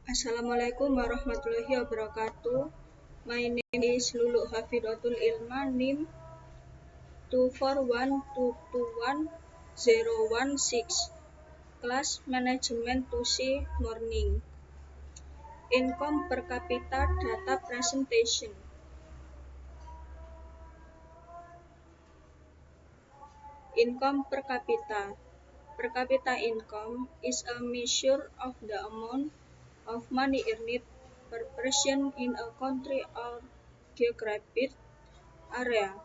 Assalamualaikum warahmatullahi wabarakatuh. My name is Lulu Hafidatul Ilma, NIM 241221016. Class Management 2C Morning. Income per capita data presentation. Income per capita. Per capita income is a measure of the amount of money earned per person in a country or geographic area.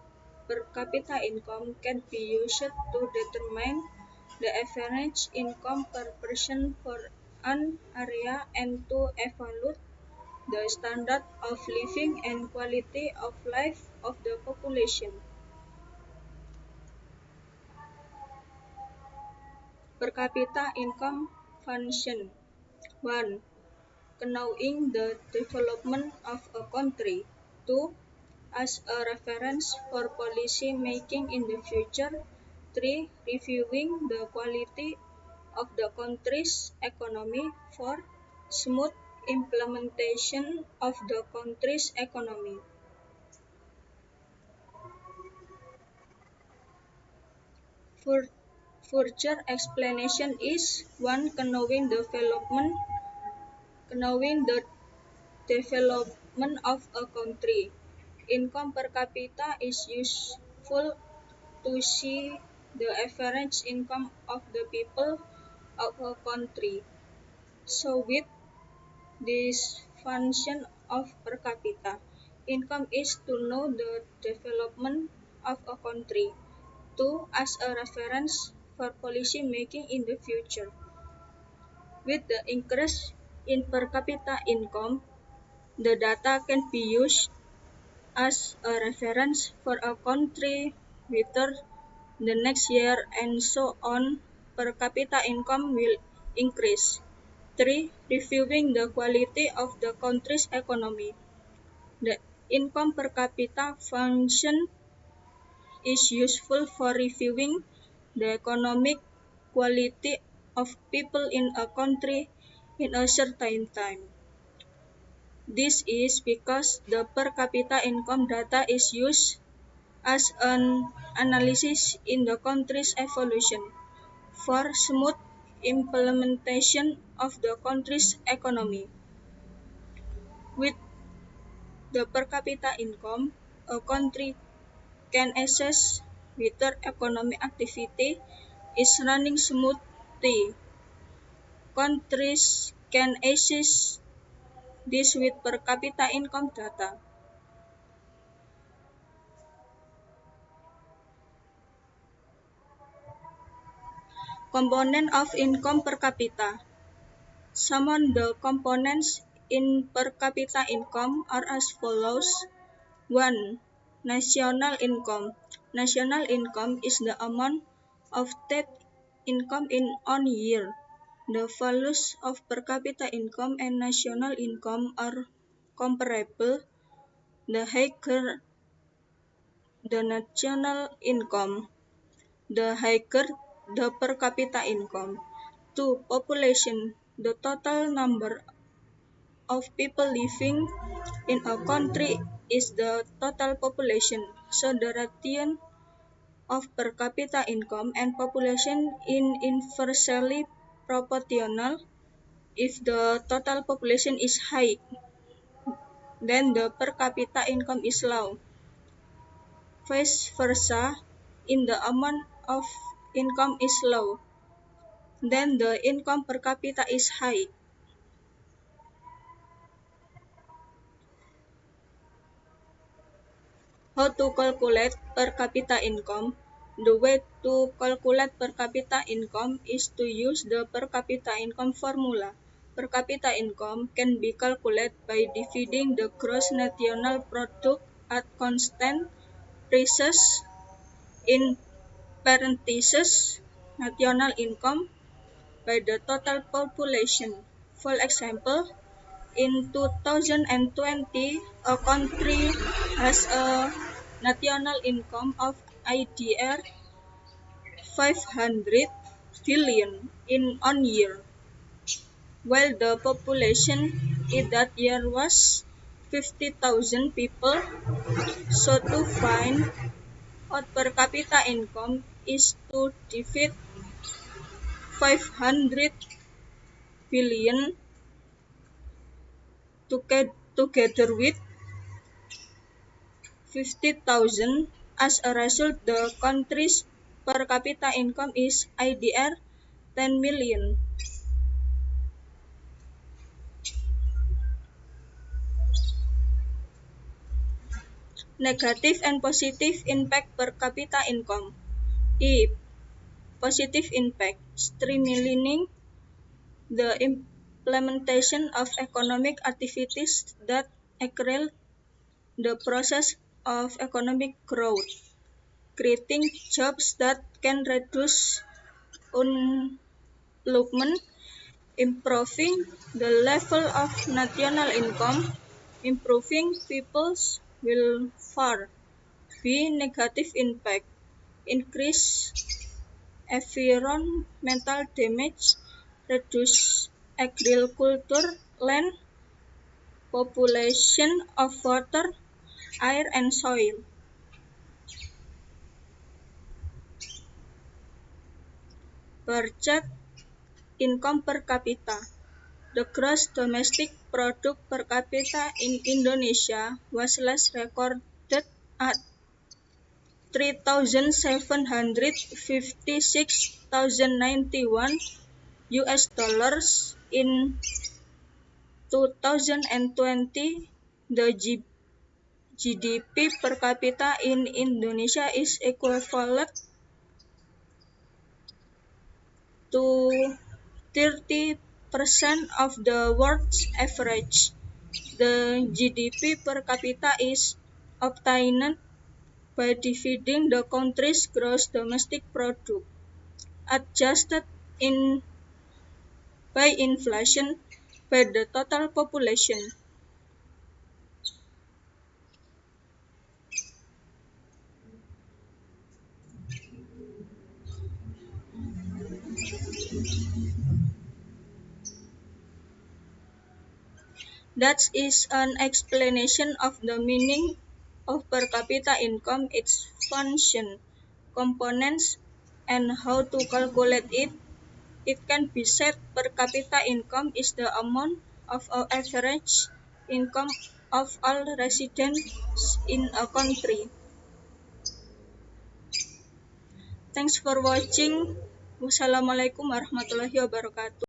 Per capita income can be used to determine the average income per person for an area and to evaluate the standard of living and quality of life of the population. Per capita income function. 1. Knowing the development of a country. 2. As a reference for policy making in the future. 3. Reviewing the quality of the country's economy. 4. Smooth implementation of the country's economy. Further explanation is 1. Knowing the development of a country. Income per capita is useful to see the average income of the people of a country. So with this function of per capita, income is to know the development of a country. 2. As a reference for policy making in the future. With the increase in per capita income, the data can be used as a reference for a country whether the next year and so on per capita income will increase. 3. Reviewing the quality of the country's economy. The income per capita function is useful for reviewing the economic quality of people in a country in a certain time. This is because the per capita income data is used as an analysis in the country's evolution for smooth implementation of the country's economy. With the per capita income, a country can assess whether economic activity is running smoothly. Countries can assess this with per capita income data. Component of income per capita. Some of the components in per capita income are as follows. 1. National income. National income is the amount of state income in one year. The values of per capita income and national income are comparable. The higher the national income, the higher the per capita income. 2. Population. The total number of people living in a country is the total population. So the ratio of per capita income and population is inversely proportional. If the total population is high, then the per capita income is low. Vice versa, if the amount of income is low, then the income per capita is high. How to calculate per capita income? The way to calculate per capita income is to use the per capita income formula. Per capita income can be calculated by dividing the gross national product at constant prices in parentheses national income by the total population. For example, in 2020, a country has a national income of IDR 500 billion in one year. while the population in that year was 50,000 people. So to find out per capita income is to divide 500 billion together with 50,000. As a result, the country's per capita income is IDR 10 million. Negative and positive impact per capita income. E. Positive impact, streamlining the implementation of economic activities that accelerate the process of economic growth, creating jobs that can reduce unemployment, improving the level of national income, improving people's welfare. B. Negative impact, increase environmental damage, reduce agriculture land, population of water, air, and soil. Per chart, income per capita. The gross domestic product per capita in Indonesia was last recorded at 3,756,091 US dollars in 2020. The GDP per capita in Indonesia is equivalent to 30% of the world's average. The GDP per capita is obtained by dividing the country's gross domestic product, adjusted by inflation, by the total population. That is an explanation of the meaning of per capita income, its function, components, and how to calculate it. It can be said per capita income is the amount of average income of all residents in a country. Thanks for watching. Wassalamualaikum warahmatullahi wabarakatuh.